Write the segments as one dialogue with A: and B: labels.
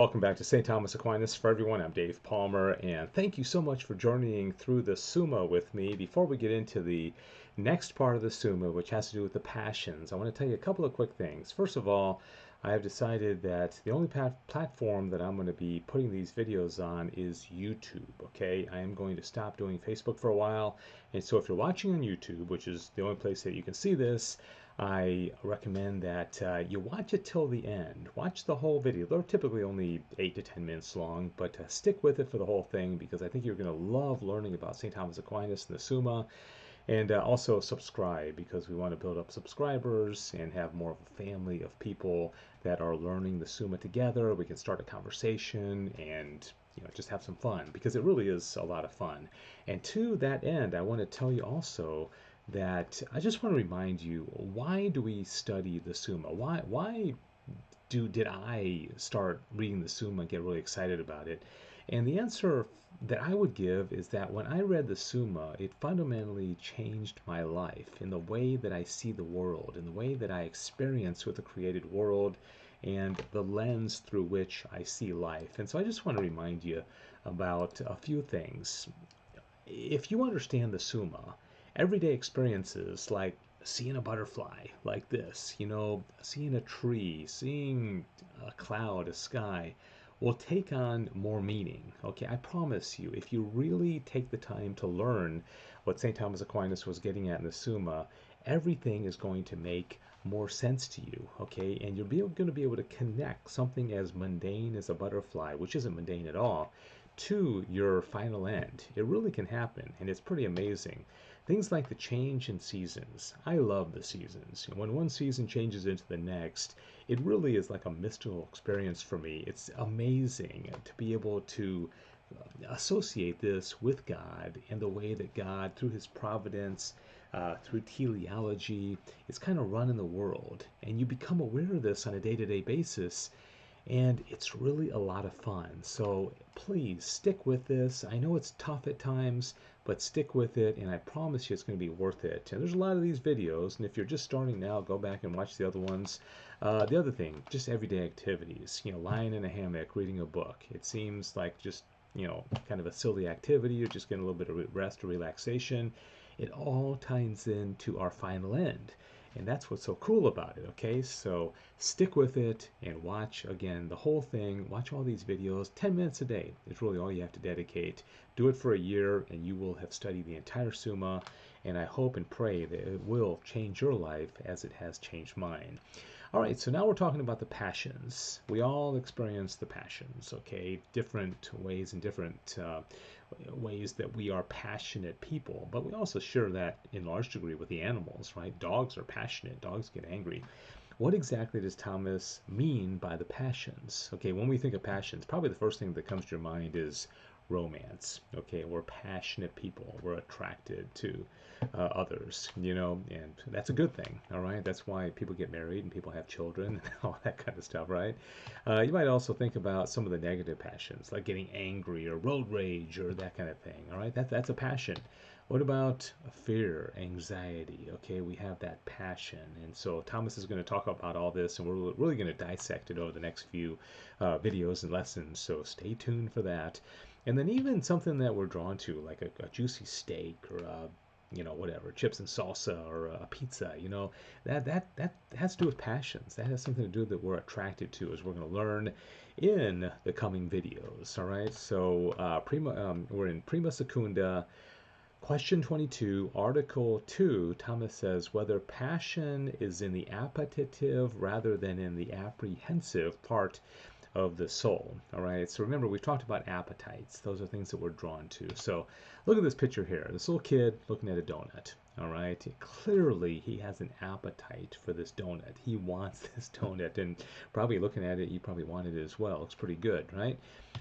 A: Welcome back to St. Thomas Aquinas. For everyone, I'm Dave Palmer, and thank you so much for journeying through the Summa with me. Before we get into the next part of the Summa, which has to do with the passions, I want to tell you a couple of quick things. First of all, I have decided that the only platform that I'm going to be putting these videos on is YouTube, okay? I am going to stop doing Facebook for a while, and so if you're watching on YouTube, which is the only place that you can see this, I recommend that you watch it till the end. Watch the whole video. They're typically only 8 to 10 minutes long, but stick with it for the whole thing because I think you're going to love learning about St. Thomas Aquinas and the Summa. And also subscribe because we want to build up subscribers and have more of a family of people that are learning the Summa together. We can start a conversation and just have some fun because it really is a lot of fun. And to that end, I want to tell you also that I just want to remind you, why do we study the Summa? Why did I start reading the Summa and get really excited about it? And the answer that I would give is that when I read the Summa, it fundamentally changed my life in the way that I see the world, in the way that I experience with the created world, and the lens through which I see life. And so I just want to remind you about a few things. If you understand the Summa, everyday experiences like seeing a butterfly like this, seeing a tree, seeing a cloud, a sky, will take on more meaning. Okay, I promise you, if you really take the time to learn what St. Thomas Aquinas was getting at in the Summa, everything is going to make more sense to you, okay? And you're going to be able to connect something as mundane as a butterfly, which isn't mundane at all, to your final end. It really can happen, and it's pretty amazing. Things like the change in seasons. I love the seasons. When one season changes into the next, it really is like a mystical experience for me. It's amazing to be able to associate this with God and the way that God, through His providence, through teleology, is kind of running the world. And you become aware of this on a day to day basis, and it's really a lot of fun. So please stick with this. I know it's tough at times, but stick with it, and I promise you it's going to be worth it. And there's a lot of these videos, and if you're just starting now, go back and watch the other ones. The other thing, just everyday activities, lying in a hammock, reading a book. It seems like just, kind of a silly activity. You're just getting a little bit of rest or relaxation. It all ties into our final end. And that's what's so cool about it, okay? So stick with it and watch again the whole thing. Watch all these videos. 10 minutes a day is really all you have to dedicate. Do it for a year and you will have studied the entire Summa. And I hope and pray that it will change your life as it has changed mine. All right, so now we're talking about the passions. We all experience the passions, okay? Different ways and different ways that we are passionate people, but we also share that in large degree with the animals, right? Dogs are passionate, dogs get angry. What exactly does Thomas mean by the passions? Okay, when we think of passions, probably the first thing that comes to your mind is romance. Okay, we're passionate people, we're attracted to others, and that's a good thing, all right? That's why people get married and people have children and all that kind of stuff, right? You might also think about some of the negative passions, like getting angry or road rage or that kind of thing, all right? That's a passion. What about fear, anxiety? Okay, we have that passion. And so Thomas is going to talk about all this, and we're really going to dissect it over the next few videos and lessons. So stay tuned for that. And then even something that we're drawn to, like a juicy steak or whatever, chips and salsa or a pizza, that has to do with passions. That has something to do that we're attracted to, as we're going to learn in the coming videos. All right, so we're in Prima Secunda. Question 22, Article 2, Thomas says whether passion is in the appetitive rather than in the apprehensive part of the soul. All right, so remember, we've talked about appetites. Those are things that we're drawn to. So look at this picture here. This little kid looking at a donut. All right, clearly he has an appetite for this donut. He wants this donut, and probably looking at it, you probably wanted it as well. Looks pretty good, right?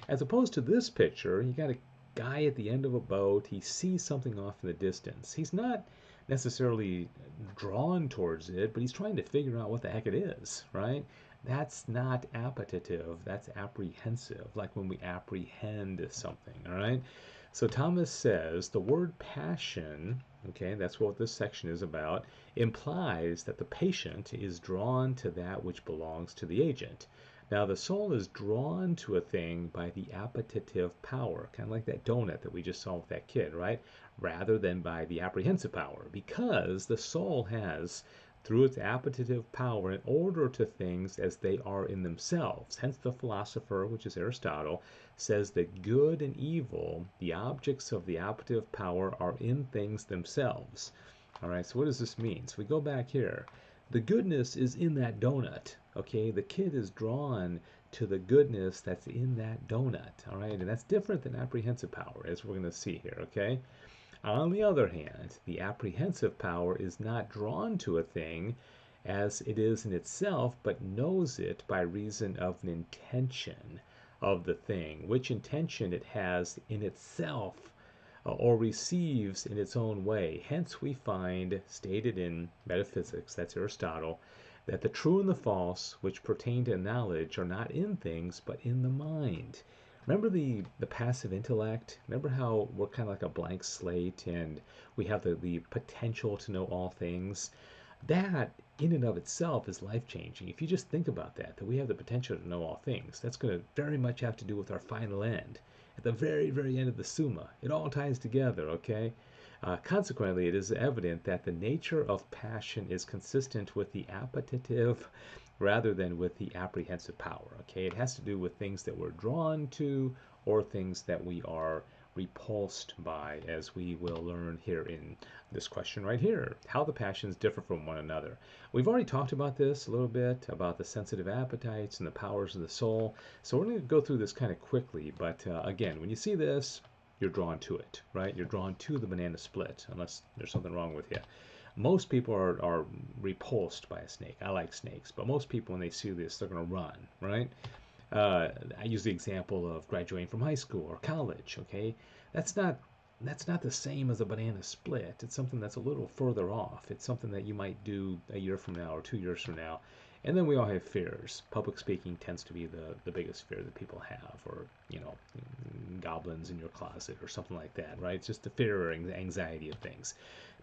A: As opposed to this picture, you got a guy at the end of a boat. He sees something off in the distance. He's not necessarily drawn towards it, but he's trying to figure out what the heck it is, right? That's not appetitive, that's apprehensive, like when we apprehend something, all right? So Thomas says the word passion, okay, that's what this section is about, implies that the patient is drawn to that which belongs to the agent, Now, the soul is drawn to a thing by the appetitive power, kind of like that donut that we just saw with that kid, right? Rather than by the apprehensive power, because the soul has, through its appetitive power, an order to things as they are in themselves. Hence, the philosopher, which is Aristotle, says that good and evil, the objects of the appetitive power, are in things themselves. All right, so what does this mean? So we go back here. The goodness is in that donut. Okay, the kid is drawn to the goodness that's in that donut. All right, and that's different than apprehensive power, as we're going to see here. Okay, on the other hand, the apprehensive power is not drawn to a thing as it is in itself, but knows it by reason of an intention of the thing, which intention it has in itself or receives in its own way. Hence, we find, stated in Metaphysics, that's Aristotle, that the true and the false, which pertain to knowledge, are not in things, but in the mind. Remember the passive intellect? Remember how we're kind of like a blank slate and we have the potential to know all things? That, in and of itself, is life changing. If you just think about that, that we have the potential to know all things, that's going to very much have to do with our final end. At the very, very end of the Summa, it all ties together, okay? Consequently, it is evident that the nature of passion is consistent with the appetitive rather than with the apprehensive power, okay? It has to do with things that we're drawn to or things that we are repulsed by, as we will learn here in this question right here, how the passions differ from one another. We've already talked about this a little bit, about the sensitive appetites and the powers of the soul, so we're going to go through this kind of quickly, but again, when you see this, you're drawn to it, right? You're drawn to the banana split, unless there's something wrong with you. Most people are repulsed by a snake. I like snakes, but most people, when they see this, they're going to run, right? I use the example of graduating from high school or college. Okay, that's not that's not the same as a banana split. It's something that's a little further off. It's something that you might do a year from now or 2 years from now. And then we all have fears. Public speaking tends to be the biggest fear that people have, or goblins in your closet or something like that, right? It's just the fear or anxiety of things.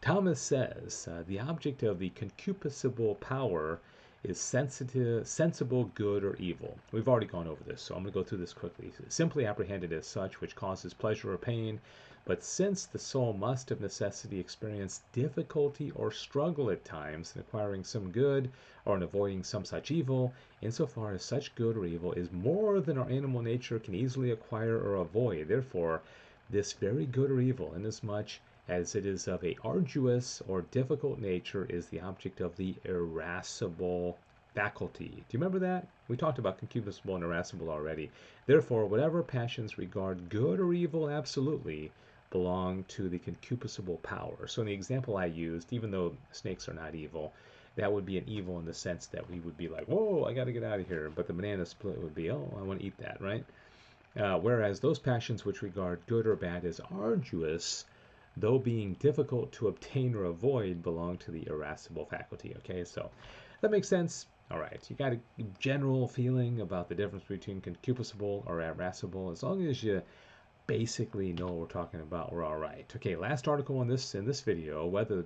A: Thomas says the object of the concupiscible power is sensible good or evil. We've already gone over this, so I'm going to go through this quickly. Simply apprehended as such, which causes pleasure or pain, but since the soul must of necessity experience difficulty or struggle at times in acquiring some good or in avoiding some such evil, insofar as such good or evil is more than our animal nature can easily acquire or avoid, therefore this very good or evil, inasmuch as it is of a arduous or difficult nature, is the object of the irascible faculty. Do you remember that? We talked about concupiscible and irascible already. Therefore, whatever passions regard good or evil absolutely belong to the concupiscible power. So in the example I used, even though snakes are not evil, that would be an evil in the sense that we would be like, whoa, I got to get out of here. But the banana split would be, oh, I want to eat that, right? Whereas those passions which regard good or bad as arduous, though being difficult to obtain or avoid, belong to the irascible faculty. Okay, so that makes sense. All right, you got a general feeling about the difference between concupiscible or irascible. As long as you basically know what we're talking about, we're all right. Okay, last article in this video, whether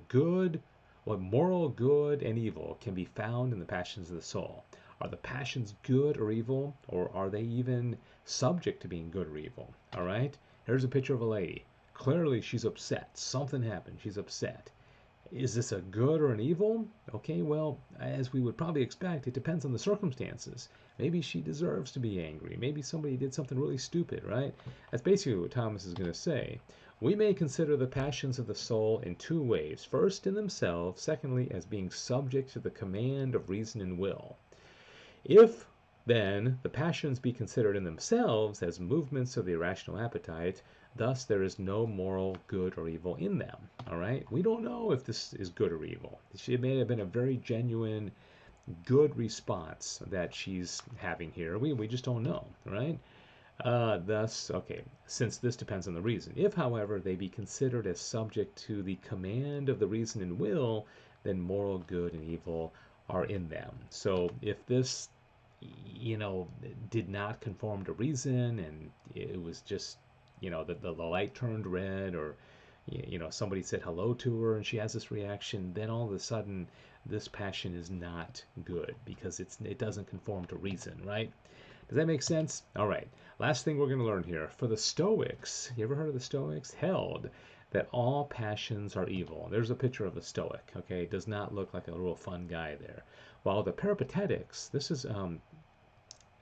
A: what moral good and evil can be found in the passions of the soul. Are the passions good or evil, or are they even subject to being good or evil? All right, here's a picture of a lady. Clearly, she's upset. Something happened. She's upset. Is this a good or an evil? Okay, well, as we would probably expect, it depends on the circumstances. Maybe she deserves to be angry. Maybe somebody did something really stupid, right? That's basically what Thomas is going to say. We may consider the passions of the soul in two ways. First, in themselves. Secondly, as being subject to the command of reason and will. If, then, the passions be considered in themselves as movements of the irrational appetite, thus there is no moral good or evil in them. All right? We don't know if this is good or evil. It may have been a very genuine, good response that she's having here. We just don't know, right? Thus, okay, since this depends on the reason. If, however, they be considered as subject to the command of the reason and will, then moral good and evil are in them. So if this, did not conform to reason and it was just, the light turned red, or somebody said hello to her and she has this reaction, then all of a sudden this passion is not good because it doesn't conform to reason, right? Does that make sense? All right. Last thing we're going to learn here. For the Stoics, you ever heard of the Stoics? Held that all passions are evil. There's a picture of a Stoic, okay? It does not look like a real fun guy there. While the Peripatetics, this is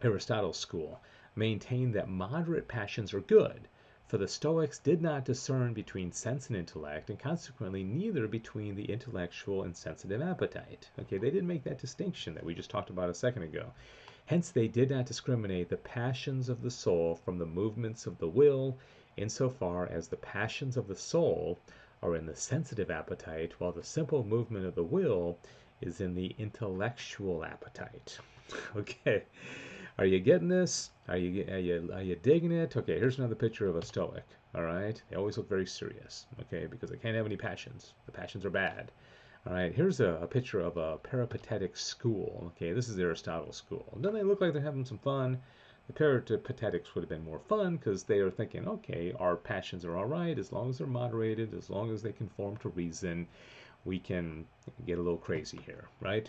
A: Aristotle's school, maintained that moderate passions are good. For the Stoics did not discern between sense and intellect, and consequently neither between the intellectual and sensitive appetite. Okay, they didn't make that distinction that we just talked about a second ago. Hence, they did not discriminate the passions of the soul from the movements of the will, insofar as the passions of the soul are in the sensitive appetite, while the simple movement of the will is in the intellectual appetite. Okay, are you getting this? Are you digging it? Okay, here's another picture of a Stoic. All right, they always look very serious. Okay, because they can't have any passions. The passions are bad. All right, here's a picture of a peripatetic school. Okay, this is Aristotle's school. Don't they look like they're having some fun? The peripatetics would have been more fun because they are thinking, okay, our passions are all right as long as they're moderated, as long as they conform to reason, we can get a little crazy here, right?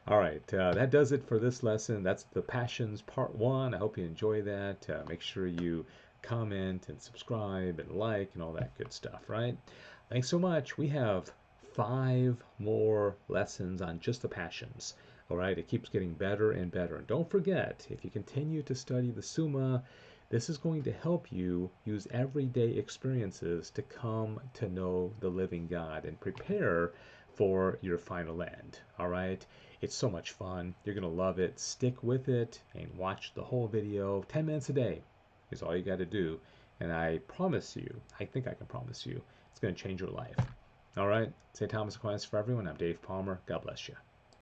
A: All right, that does it for this lesson. That's the Passions Part 1. I hope you enjoy that. Make sure you comment and subscribe and like and all that good stuff, right? Thanks so much. We have 5 more lessons on just the passions. All right, it keeps getting better and better. And don't forget, if you continue to study the Summa, this is going to help you use everyday experiences to come to know the living God and prepare for your final end. All right, it's so much fun. You're going to love it. Stick with it and watch the whole video. 10 minutes a day is all you got to do. And I promise you, I think I can promise you, it's going to change your life. All right, St. Thomas Aquinas for everyone. I'm Dave Palmer. God bless you.